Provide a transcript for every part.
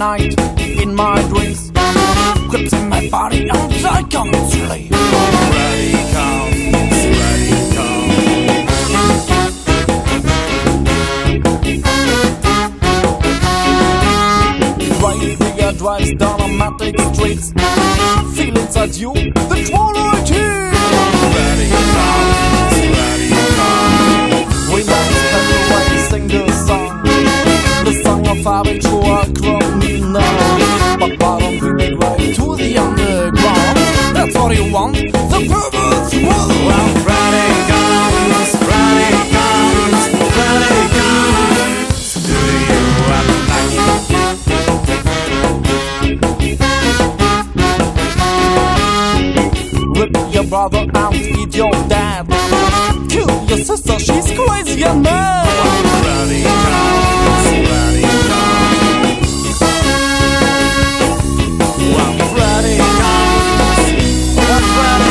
night, in my dreams, grips in my body and I can't sleep. Radical, radical. Radio drives down automatic streets. Feel inside you the twilight heat. Radical, radical. We might spend the way sing the song of habitual criminal. But why don't we make way to the underground? That's what you want, the perverts will. Well, radicals, radicals, radicals. Do you have a rip your brother and eat your dad. Kill your sister, she's crazy and mad. Radicals, radicals. Well, radicals, radicals.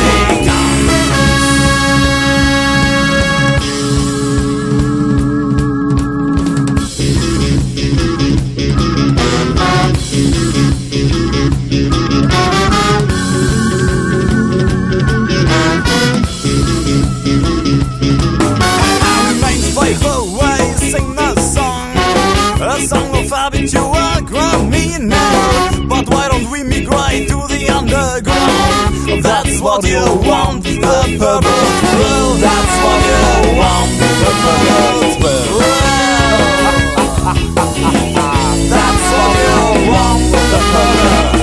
Habitual crime now. But why don't we migrate to the underground? That's what you want, the pervert will. That's what you want, the pervert will. That's what you want, the pervert.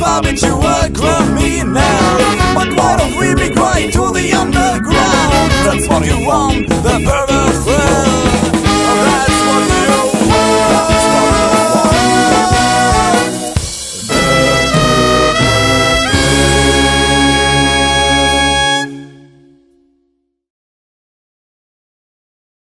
Habitual criminal. But why don't we migrate to the underground? That's what you want, the pervert.